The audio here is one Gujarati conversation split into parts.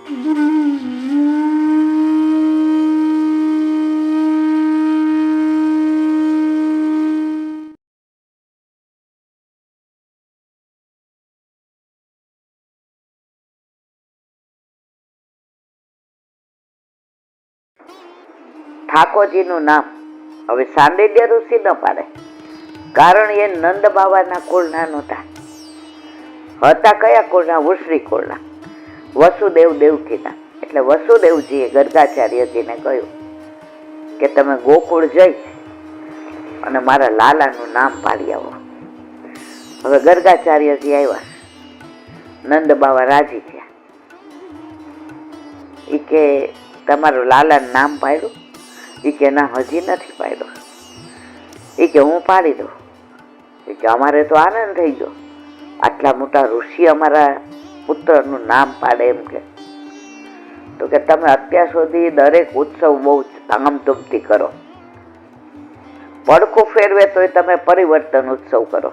ઠાકોરજીનું નામ હવે સાંડિલ્ય ઋષિ ન પાડે, કારણ એ નંદ બાવાના કુળના નહોતા. હતા કયા કુળના? વૃષિ કુળના, વસુદેવ દેવકીના. એટલે વસુદેવજીએ ગર્ગાચાર્યજીને કહ્યું કે તમે ગોકુળ જઈ અને મારા લાલાનું નામ પાડી આવો. હવે ગર્ગાચાર્યજી આવ્યા, નંદ બાવા રાજી થયા. એ કે તમારું લાલાનું નામ પાડ્યું? એ કે ના, હજી નથી પાડ્યો. એ કે હું પાડી દઉં. એ કે અમારે તો આનંદ થઈ ગયો, આટલા મોટા ઋષિ અમારા પુત્રનું નામ પાડે એમ કે. તો કે તમે અત્યાર સુધી દરેક ઉત્સવ બહુ ધામધૂમથી કરો, પડખું ફેરવે તોય તમે પરિવર્તન ઉત્સવ કરો.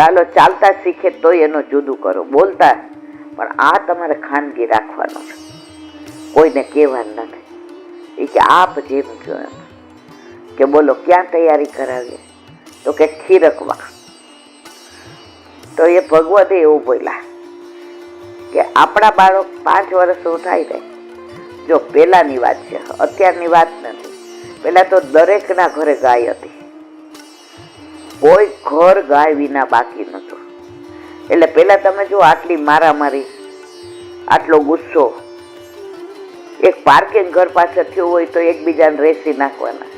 લાલો ચાલતા શીખે તોય એનું જુદું કરો, બોલતા. પણ આ તમારે ખાનગી રાખવાનું છે, કોઈને કહેવાનું નથી. એ કે આપ જેમ કહો એમ. કે બોલો ક્યાં તૈયારી કરાવીએ? તો કે ખીરકમાં. તો એ ભગવતે એવું બોલ્યા કે આપણા બાળક 5 વર્ષનું થાય ને, જો પેલાની વાત છે, અત્યારની વાત નથી. પેલા તો દરેકના ઘરે ગાય હતી, કોઈ ઘર ગાય વિના બાકી નહોતું. એટલે પેલા તમે જો આટલી મારામારી, આટલો ગુસ્સો, એક પાર્કિંગ ઘર પાસે થયું હોય તો એકબીજાને રેસી નાખવાના.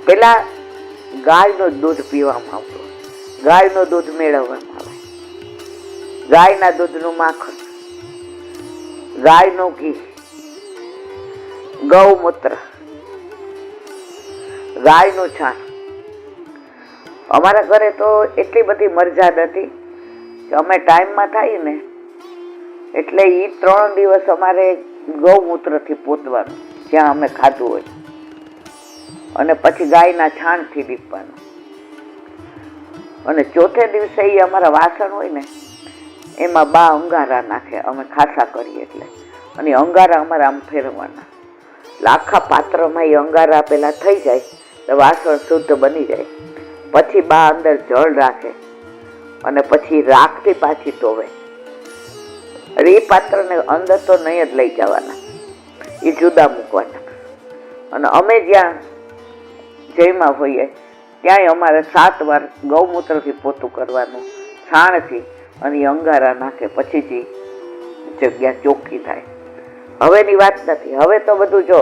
પેલા ગાયનું દૂધ પીવામાં આવતું, ગાયનું દૂધ મેળવવામાં આવે, ગાયના દૂધનું માખણ, ગાયનું ઘી, ગૌમૂત્ર, ગાયનું છાણ. અમારા ઘરે તો એટલી બધી મરજાદ હતી કે અમે ટાઈમમાં થાય ને એટલે એ 3 દિવસ અમારે ગૌમૂત્રથી પોતવાનું જ્યાં અમે ખાધું હોય, અને પછી ગાયના છાણથી લીપવાનું. અને ચોથે દિવસે એ અમારા વાસણ હોય ને એમાં બા અંગારા નાખે, અમે ખાસા કરીએ એટલે. અને અંગારા અમારા આમ ફેરવવાના, આખા પાત્રમાં એ અંગારા પેલા થઈ જાય તો વાસણ શુદ્ધ બની જાય. પછી બા અંદર જળ રાખે અને પછી રાખથી પાછી ધોવે. એ પાત્રને અંદર તો નહીં જ લઈ જવાના, એ જુદા મૂકવાના. અને અમે જ્યાં જયમાં હોઈએ ત્યાંય અમારે 7 વાર ગૌમૂત્રથી પોતું કરવાનું, છાણથી. અને એ અંગારા નાખે પછી જ જગ્યા ચોખ્ખી થાય. હવેની વાત નથી, હવે તો બધું જો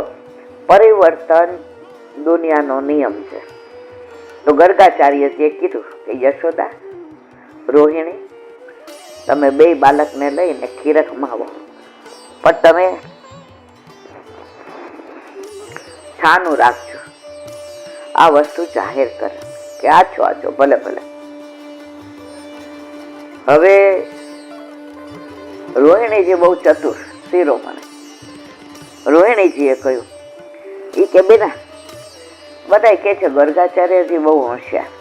પરિવર્તન દુનિયાનો નિયમ છે. તો ગર્ગાચાર્યજીએ કીધું કે યશોદા, રોહિણી, તમે 2 બાળકને લઈને ખીરકમાં આવો, પણ તમે છાનું રાખજો. આ વસ્તુ જાહેર કરે કે આ છો ભલે ભલે. હવે રોહિણીજી બહુ ચતુર શિરોમણી. રોહિણીજીએ કહ્યું, એ કે બેના, બધા કે છે ગર્ગાચાર્યજી બહુ હોશિયાર,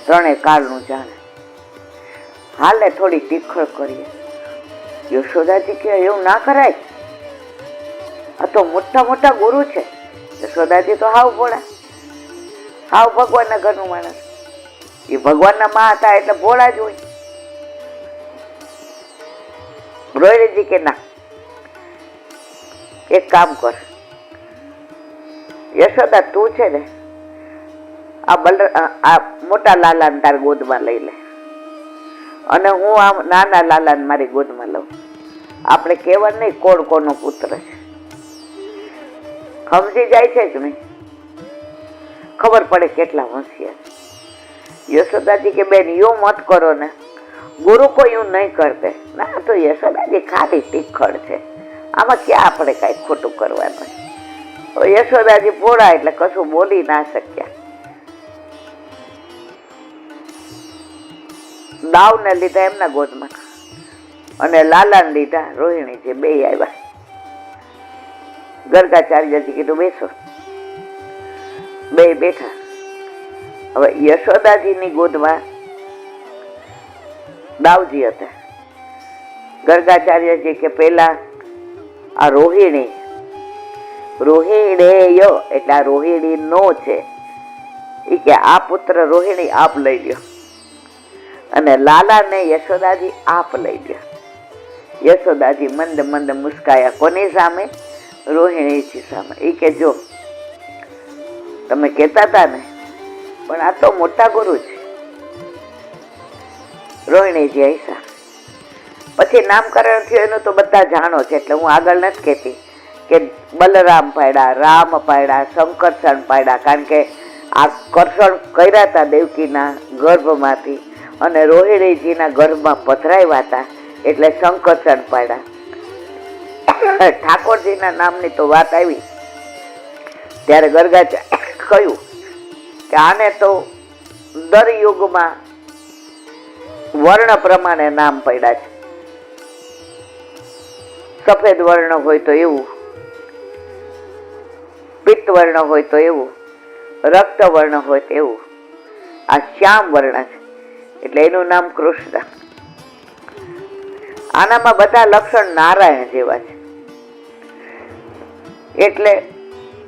3 કાળનું જાણે, હાલે થોડી તીખળ કરીએ. યશોદાજી કે એવું ના કરાય, આ તો મોટા મોટા ગુરુ છે. યશોદાજી તો હાવ ભોળા, હાવ ભગવાનના ઘરનું માણસ. એ ભગવાનના માં હતા એટલે ભોળા જ હોય. રોહિણીજી કે ના, એક કામ કર યશોદા, તું છે ને આ મોટા લાલાને તાર ગોદમાં લઈ લે, અને હું આ નાના લાલાને મારી ગોદમાં લઉં. આપણે કહેવાનું નહીં કોણ કોનો પુત્ર છે. સમજી જાય છે કે નહીં? ખબર પડે કેટલા હોશિયાર. યશોદાજી કે બેન, યું મત કરો ને, ગુરુ કોઈ યું નહીં કરતે. ના, તો યશોદાજી ખાલી તીખળ છે, આમાં ક્યાં આપણે કાંઈ ખોટું કરવાનું. યશોદાજી ભોળા એટલે કશું બોલી ના શક્યા. દાવને લીધા એમના ગોદમાં અને લાલાને લીધા રોહિણીજી, 2 આવ્યા. ગર્ગાચાર્યજી કીધું બેસો. 2 બેઠા. હવે યશોદાજીની ગોદમાં દાવજી હતા ગર્ગાચાર્યજી કે પેલા આ રોહિણી, રોહિણેય એટલે આ રોહિણી નો છે, એ કે આ પુત્ર રોહિણી આપ લઈ લ્યો, અને લાલા ને યશોદાજી આપ લઈ લ્યો. યશોદાજી મંદ મંદ મુસ્કાયા. કોની સામે? રોહિણીજી સામે. એ કે જો તમે કહેતા હતા ને, પણ આ તો મોટા ગુરુ છે. રોહિણીજી હૈસા. પછી નામકરણ થયું એનું તો બધા જાણો છે, એટલે હું આગળ નથી કહેતી કે બલરામ પાડ્યા, રામ પાડ્યા, શંકરસણ પાડ્યા, કારણ કે આ કરષણ કર્યા હતા દેવકીના ગર્ભમાંથી અને રોહિણીજીના ગર્ભમાં પધરાવ્યા હતા, એટલે શંકરસણ પાડ્યા. ઠાકોરજીના નામની તો વાત આવી ત્યારે ગર્ગાચાર્ય કહ્યું કે આને તો દર યુગમાં વર્ણ પ્રમાણે નામ પડ્યા છે. સફેદ વર્ણ હોય તો એવું, પિત્ત વર્ણ હોય તો એવું, રક્ત વર્ણ હોય તો એવું. આ શ્યામ વર્ણ છે એટલે એનું નામ કૃષ્ણ. આનામાં બધા લક્ષણ નારાયણ જેવા છે. એટલે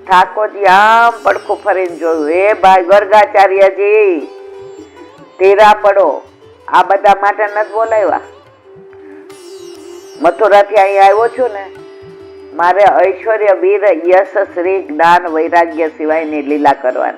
ઠાકોરજી આમ પડખું ફરીને જોયું, એ ભાઈ ગર્ગાચાર્યજી તેરા પડો, આ બધા માટે નથી બોલાવ્યા. મથુરાથી અહીં આવ્યો છું ને, મારે ઐશ્વર્ય, વીર, યશ, શ્રી, જ્ઞાન, વૈરાગ્ય સિવાયની લીલા કરવાની.